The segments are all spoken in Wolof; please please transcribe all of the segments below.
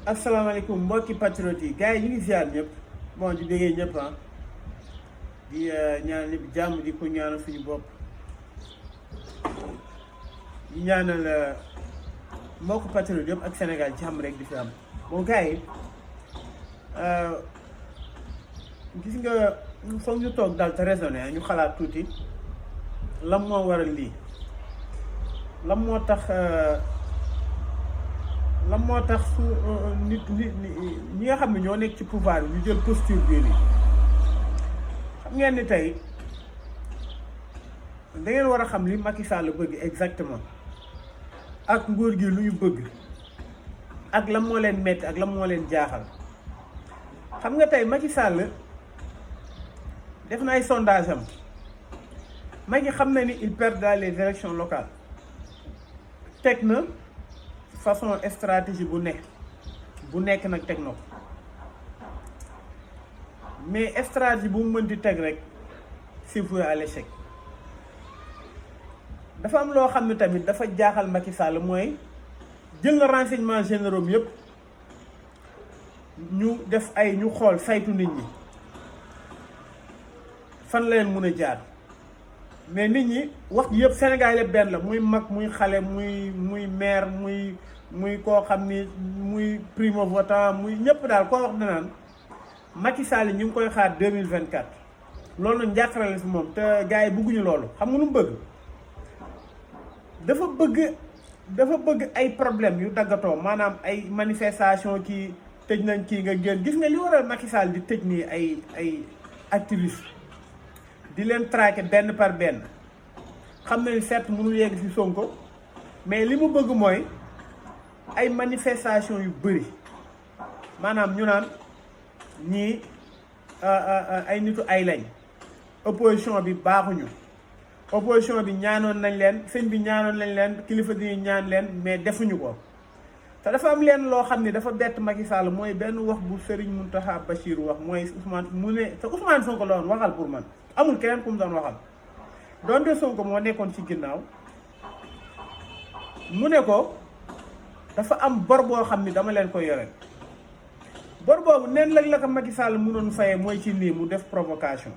asalaamaaleykum mbokki patriote yi gars yi ñu ngi ziar ñëpp bon di déggee ñëpp di ñaanal ñëpp jàmm di ko ñaanal suñu bopp di ñaanal mbokki patriote yëpp ak Sénégal jàmm rek di fi am bon gars yi gis nga foog ñu toog daal te raisonné ñu xalaat tuuti lan moo waral lii lan moo tax su nit ñi nga xam ne ñoo nekk ci pouvoir bi ñu jël posture bii nii xam ngeen ni tey da ngeen war a xam li Macky Sall bëgg exactement ak nguur gi lu ñu bëgg ak lan moo leen metti ak lan moo leen jaaxal xam nga tey Macky Sall def na ay sondage am Macky xam na ni il perdra les élections locales teg na façon stratégie bu nekk nag teg na ko mais stratégie bu mu mënti teg rek c'est voué à l'échec dafa am loo xam ne tamit dafa jaaxal Macky Sall mooy jël na renseignements généraux yëpp ñu def ñu xool saytu nit ñi fan la leen mën a jaar mais nit ñi wax yëpp Sénégal yëpp benn la muy mag muy xale muy maire muy koo xam ni muy primo votant muy ñëpp daal koo wax danaan Macky Sall ñu ngi koy xaar 2024 loolu nag njàqare la si moom te gars yi bëgguñu loolu xam nga lu mu bëgg dafa bëgg ay problème yu daggatoo maanaam ay manifestation kii tëj nañ kii nga génn gis nga li waral Macky Sall di tëj nii ay activistes di leen traqué benn par benn xam na ni certes mënul yegg ci Sonko mais li mu bëgg mooy ay manifestation yu bëri maanaam ñu naan ñii ay nitu ay lañ opposition bi baaxuñu opposition bi ñaanoon nañ leen sëñ bi ñaanoon nañ leen kilifa di ñaan leen mais defuñu ko te dafa am leen loo xam ne dafa bett Macky Sall mooy benn wax bu Serigne Mountakha Bachir wax mooy Ousmane mu ne te Ousmane Sonko la woon waxal pour man amul keneen ku mu doon waxal donte Sonko moo nekkoon ci ginnaaw mu ne ko dafa am bor boo xam ni dama leen ko yore bor boobu neen la ko Macky Sall mënoon fayee mooy ci nii mu def provocation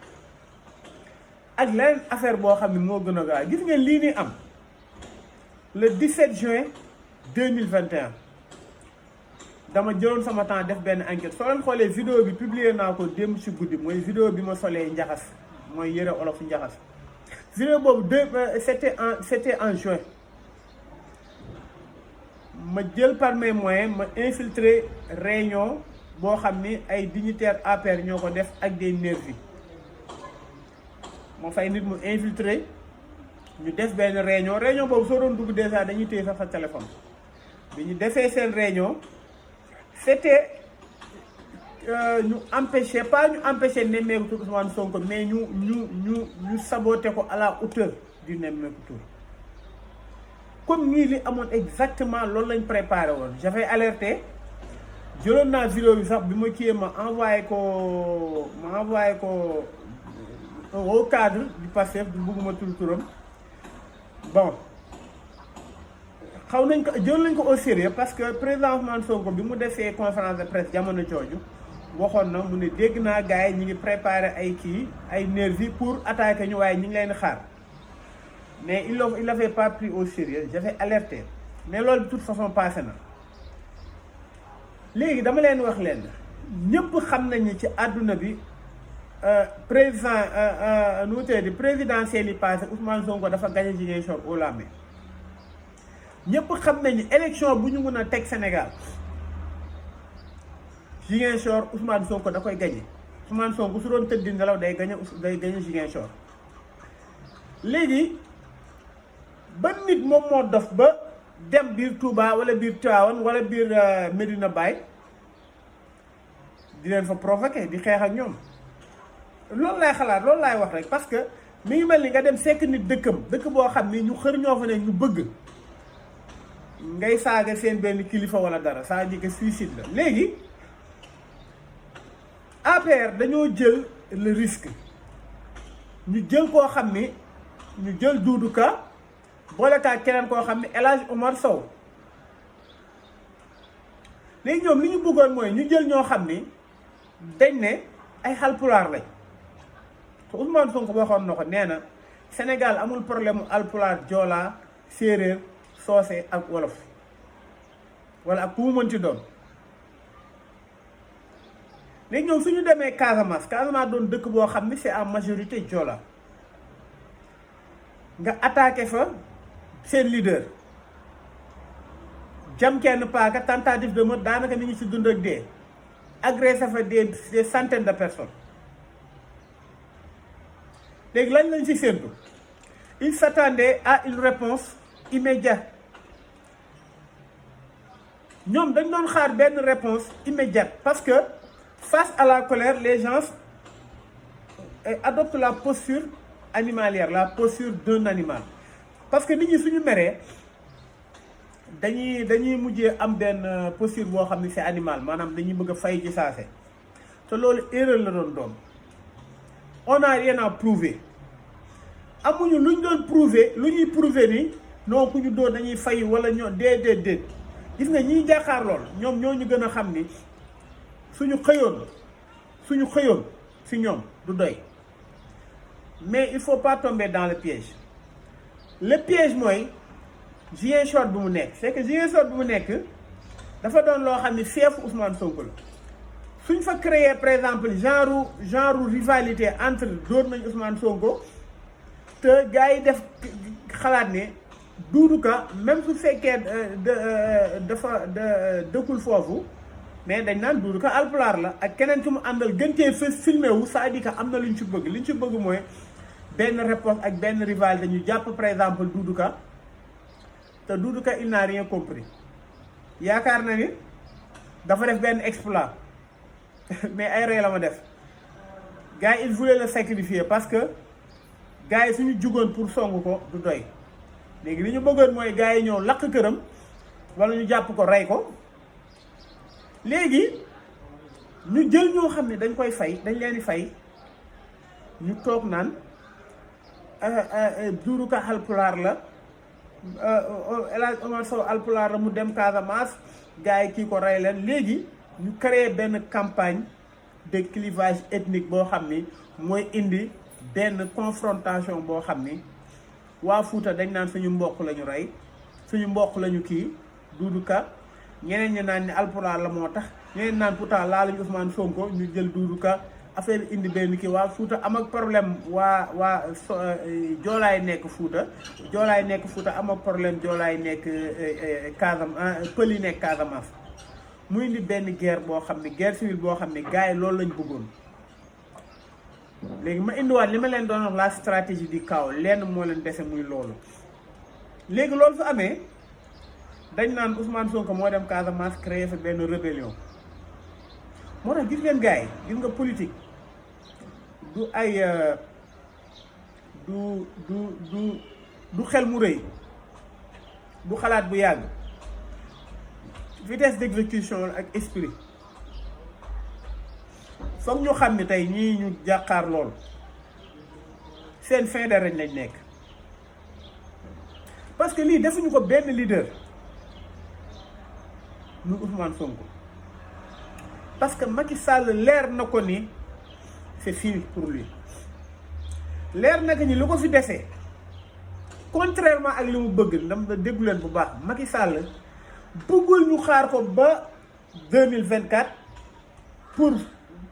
ak leneen affaire boo xam ne moo gën a gaaw gis ngeen lii nii am le 17 juin 2021 dama jëloon sama temps def benn enquête soo leen xoolee vidéo bi publier naa ko démb ci guddi mooy vidéo bi ma solee njaxas mooy yëre olof njaxas vidéo boobu c'était en juin ma jël par mes moyens ma infiltrer réunion boo xam ni ay dignitaires APR ñoo ko def ak des nervis moo fay nit mu infiltrer ñu def benn réunion boobu soo doon dugg déjà dañuy téye sax sa téléphone bi ñu defee seen réunion c'était ñu empêcher nemmeeku tur Ousmane Sonko mais ñu saboté ko à la hauteur du nemmeeku tur comme nii li amoon exactement loolu lañ préparé woon j'avais alerté jëloon naa vidéo bi sax bi ma kiyee ma envoyé ko au cadre du Pastef du bëgguma turam bon jël nañ ko au sérieux parce que président Ousmane Sonko bi mu defee conférence de presse jamono jooju waxoon na mu ne dégg naa gars yi ñu ngi préparé ay nervis pour attaquer ñu waaye ñu ngi leen xaar mais il l'avait pas pris au sérieux j'avais alerté mais loolu de toute façon passé na léegi dama leen wax leen ñëpp xam nañu ci àdduna bi présidentielle yi passé Ousmane Sonko dafa gagné Ziguinchor au lendemain ñëpp xam nañu élection bu ñu mën a teg Sénégal Ziguinchor Ousmane Sonko da koy gagné Ousmane Sonko su doon tëddi nelaw day gagné Ziguinchor léegi ba nit moom moo dof ba dem biir Touba wala biir Tivaouane wala biir Medina Baye di leen fa provoqué di xeex ak ñoom loolu laay xalaat loolu laay wax rek parce que mi ngi mel ni nga dem sekk nit dëkk boo xam ni ñu xër ñoo fa ne ñu bëgg ngay saaga seen benn kilifa wala dara ça veut dire que suicide la léegi APR dañoo jël le risque ñu jël koo xam ni ñu jël Doudou Ka boole kaa keneen koo xam ni El Hadj Omar Sow léegi ñoom li ñu bëggoon mooy ñu jël ñoo xam ni dañ ne ay Haalpulaar lañ te Ousmane Sonko waxoon na ko nee na Sénégal amul problème mu Haalpulaar Joola séeréer soose ak wolof wala ak ku mu mën ci doon. léegi ñoom suñu demee Casamance doon dëkk boo xam ni c'est en majorité Joola nga attaqué fa seen leader jam kenn paaka tentative de meurtre daanaka ni ñu ci dund ak dee agressé fa des centaines de personnes léegi lañ ci séentu il s'attendait à une réponse immédiate ñoom dañ doon xaar benn réponse immédiate parce que face à la colère les gens adoptent la posture animalière, la posture d'un animal. Parce que nit ñi suñu meree dañuy mujjee am benn posture boo xam ne c'est animal maanaam dañuy bëgg a fay ci saase te loolu erreur la doon on n'a rien à prouver amuñu lu ñu doon prouver lu ñuy prouver ni non ku ñu doon dañuy fay wala ñoo déet gis nga ñiy jàkkaar lool ñoom ñoo ñu gën a xam ni suñu xëyoon si ñoom du doy. Mais il ne faut pas tomber dans le piège. Le piège mooy Ziguinchor bi mu nekk c'est que Ziguinchor bi mu nekk dafa doon loo xam ne fief Ousmane Sonko la suñ fa créer par exemple genre rivalité entre dóor nañ Ousmane Sonko te gars yi def xalaat ne Doudou Ka même su fekkee dafa dëkkul foofu mais dañ naan Doudou Ka Haalpulaar la ak keneen ci mu àndal gën cee filmé wu c'est-à-dire que am na lu ñu ci bëgg li ñu ci bëgg mooy benn réponse ak benn rival dañu jàpp par exemple Doudou Ka te Doudou Ka il n'a rien compris yaakaar na ni dafa def benn exploit mais ay rey la ma def gars yi il voulait le sacrifier parce que gars yi suñu jugoon pour song ko du doy léegi li ñu bëggoon mooy gars yi ñëw lakk këram wala ñu jàpp ko rey ko léegi ñu jël ñoo xam ne dañ koy fay dañ leen di fay ñu toog naan Doudou Ka Haalpulaar la El Hadj Omar Sow Haalpulaar la mu dem Casamance gars yi kii ko rey leen léegi ñu créé benn campagne de clivage ethnique boo xam ni mooy indi benn confrontation boo xam ni waa Fuuta dañ naan suñu mbokk la ñu rey suñu mbokk la ñu kii Doudou Ka ñeneen ñi naan ni Haalpulaar la moo tax ñeneen naan pourtant laaluñu Ousmane Sonko ñu jël Doudou Ka affaire indi benn kii waa Fuuta am ak problème waa joolaay nekk Fuuta am ak problème joolaay nekk Casamance pël yi nekk Casamance mu indi benn guerre boo xam ne guerre civile boo xam ne gars yi loolu lañ bëggoon léegi ma indiwaat li ma leen doon wax la stratégie du chaos lenn moo leen dese muy loolu léegi loolu su amee dañ naan Ousmane Sonko moo dem Casamance créer fa benn rébellion moo tax gis ngeen gars yi gis nga politique du ay du xel mu rëy du xalaat bu yàgg vitesse d'exécution ak esprit foog ñu xam ne tey ñii ñu jàkkaar lool seen fin de règne lañ nekk parce que lii defuñu ko benn leader muy Ousmane Sonko parce que Macky Sall leer na ko ni c'est fini pour lui leer na ko ni lu ko fi desee contrairement ak li mu bëgg ndam da déggu leen bu baax Macky Sall bëggul ñu xaar ko ba 2024 pour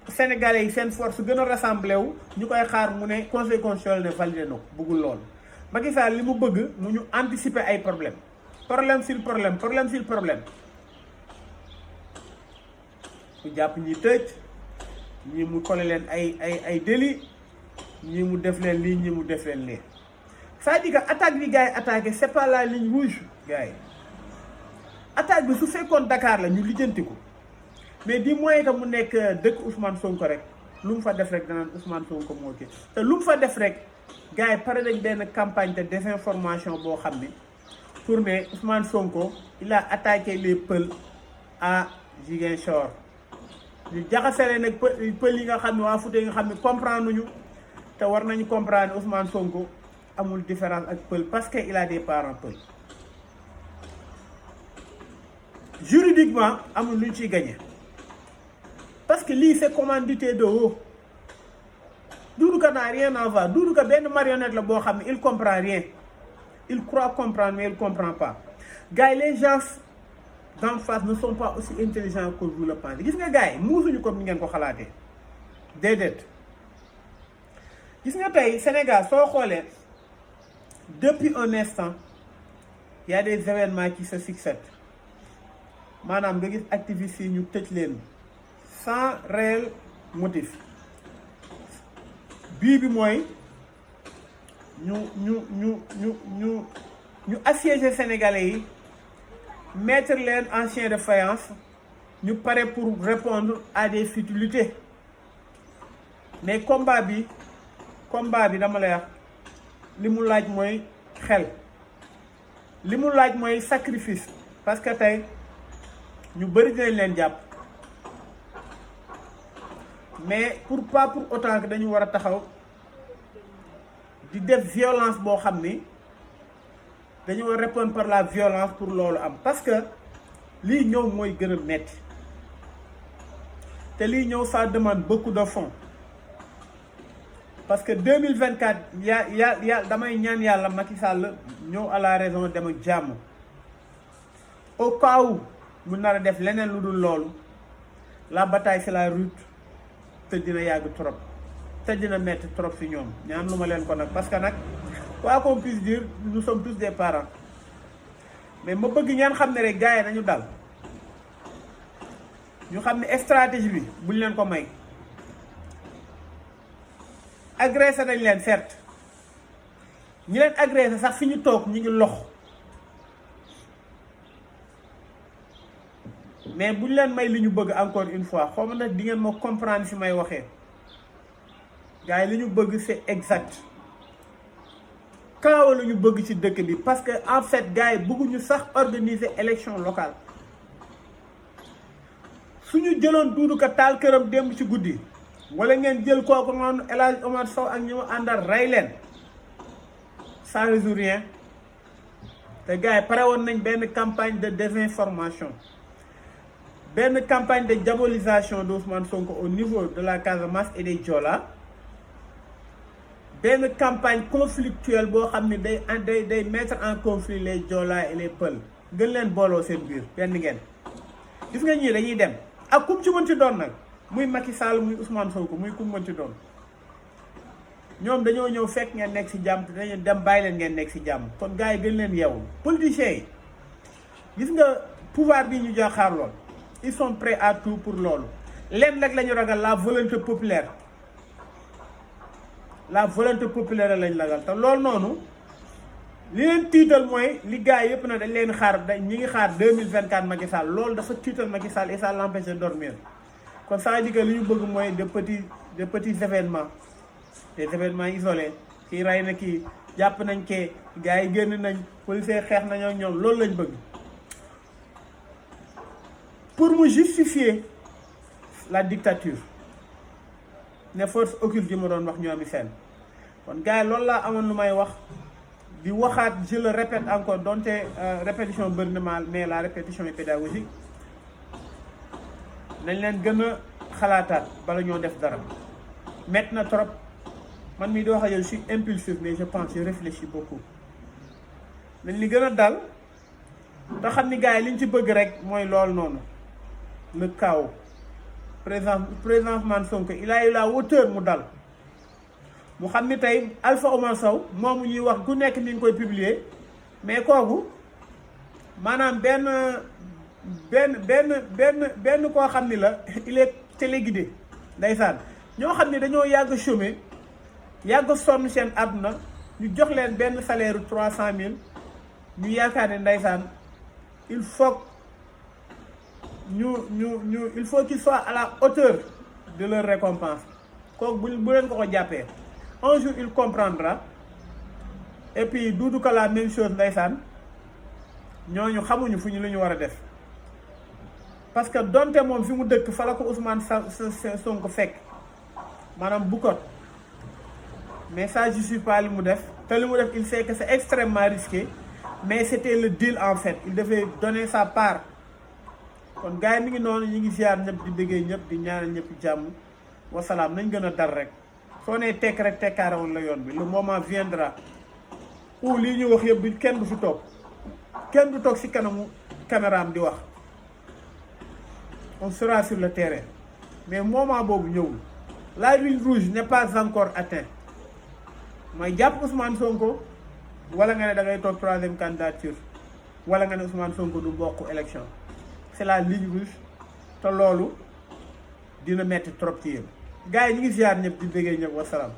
Sénégalais yi seen force gën a rassemblé wu ñu koy xaar mu ne conseil constitutionnel ne validé na ko bëggul loolu Macky Sall li mu bëgg mu ñu anticiper ay problème sur problème mu jàpp ñi tëj ñii mu collé leen ay délit ñii mu def leen lii ñii mu def leen lii c'est-à-dire que attaque bi gars yi attaqué c'est pas la ligne rouge gars yi attaque bi su fekkoon Dakar la ñu lijjanti ko mais du moins que mu nekk dëkk Ousmane Sonko rek lu mu fa def rek danaan Ousmane Sonko moo kii te lu mu fa def rek gars yi pare nañ benn campagne de désinformation boo xam ni pour ne Ousmane Sonko il a attaqué les Peuls à Ziguinchor ñu jaxasele nag pël yi nga xam ne waa Fouta yi nga xam ne comprendre ñu te war nañu comprendre Ousmane Sonko amul différence ak pël parce que il a des parents pël juridiquement amul lu ñu ciy gagné parce que lii c'est commandité de haut. Doudou Ka n'a rien à voir. Doudou Ka benn marionnette la boo xam ne il comprend rien. Il croit comprendre mais il comprend pas. Gars yi les gens d'en face ne sont pas aussi intelligents que vous le pensez. Gis nga gars yi muusuñu comme ni ngeen ko xalaatee déedéet. Gis nga tey Sénégal soo xoolee depuis un instant il y a des événements qui se succèdent maanaam nga gis activistes yi ñu tëj leen sans réel motif. bii bi mooy ñu assiéger sénégalais yi mettre leen en chien de faïence ñu pare pour répondre à des futilités mais combat bi dama lay wax li mu laaj mooy xel li mu laaj mooy sacrifice parce que tey ñu bëri dinañ leen jàpp mais pas pour autant que dañu war a taxaw di def violence boo xam ni dañu war a répondre par la violence pour loolu am parce que lii ñëw mooy gën a metti te lii ñëw ça demande beaucoup de fonds parce que 2024 ya damay ñaan yàlla Macky Sall ñëw à la raison dem ak jàmm au cas où mu nar a def leneen lu dul loolu la bataille c'est la route te dina yàgg trop te dina metti trop si ñoom ñaan lu ma leen ko nag parce que nag quoi qu'on puisse dire nous sommes tous des parents mais ma bëgg ñaan xam ne rek gars yi nañu dal ñu xam ne stratégie bi buñ leen ko may agressé nañ leen certes ñi leen agressé sax fi ñu toog ñu ngi lox mais buñ leen may li ñu bëgg encore une fois xaw ma nag di ngeen ma comprendre si may waxee gars yi li ñu bëgg c'est exact kaw la ñu bëgg ci dëkk bi parce que en fait gars yi bëgguñu sax organiser élection locale suñu jëloon Doudou Ka taal këram démb ci guddi wala ngeen jël kooku noonu El Hadj Omar Sow ak ñi mu àndal rey leen ça résout rien te gars yi pare woon nañ benn campagne de désinformation benn campagne de diabolisation d'Ousmane Sonko au niveau de la Casamance et des Joola benn campagne conflictuelle boo xam ne day mettre en conflit les Joola et les Peul gën leen booloo seen biir benn ngeen gis nga ñii dañuy dem ak kum ci mën ci doon nag muy Macky Sall muy Ousmane Sonko muy kum mën ci doon ñoom dañoo ñëw fekk ngeen nekk ci jàmm te dañu dem bàyyi leen ngeen nekk ci jàmm kon gars yi gën leen yeewul politiciens yi gis nga pouvoir bi ñu jaaxaar lool ils sont prêts à tout pour loolu leen nag la ñu ragal la volonté populaire lañ ragal te loolu noonu li leen tiital mooy li gars yi yëpp na dañ leen xaar ñi ngi xaar 2024 Macky Sall loolu dafa tiital Macky Sall et ça l'empêche de dormir kon ça veut dire que li ñu bëgg mooy de petits événements des événements isolés kii rey na kii jàpp nañ kee gars yi génn nañ policiers xeex nañoo ñoom loolu lañ bëgg pour mu justifier la dictature ne force occulte yi ma doon wax ñoomi seen kon gars yi loolu laa amoon lu may wax di waxaat je le répète encore donte répétition bëri na mal mais la répétition est pédagogique nañ leen gën a xalaataat bala ñoo def dara métti na trop man mii di wax ak yow je suis impulsif mais je réfléchis beaucoup nañ li gën a dal te xam ni gars yi liñ ci bëgg rek mooy loolu noonu le chaos président Ousmane Sonko il a eu la hauteur mu dal mu xam ni tey Alpha Omar Sow moomu ñuy wax ku nekk ni nga koy publier mais kooku maanaam benn koo xam ni la il est téléguidé ndeysaan ñoo xam ni dañoo yàgg chômer yàgg sonn seen àdduna ñu jox leen benn salaire 300 000 ñu yaakaar ne ndeysaan il faut il faut qu'il soit à la hauteur de leur récompense kooku bu leen ko jàppee un jour il comprendra et puis Doudou Ka la même chose ndeysaan ñooñu xamuñu fu ñu lu ñu war a def parce que donte moom fi mu dëkk fa la ko Ousmane Sonko fekk maanaam Bukot mais ça justifie pas li mu def te li mu def il sait que c'est extrêmement risqué mais c'était le deal en fait il devait donner sa part kon gars yi mi ngi noonu ñu ngi ziar ñëpp di bëggee ñëpp di ñaanal ñëpp jàmm wasalaam nañ gën a dar rek soo nee tekk rek tekkaare woon la yoon bi le moment viendra où lii ñu wax yëpp bi kenn du fi toog kenn du toog si kanamu caméraam di wax on sera sur le terrain mais moment boobu ñëwul la ligne rouge n'est pas encore atteinte mooy jàpp Ousmane Sonko wala nga ne da ngay toog troisième candidature wala nga ne Ousmane Sonko du bokk élection c'est la ligne rouge te loolu dina metti trop ci yéen gars yi ñu ngi ziar ñëpp di déggee ñëpp wasalaam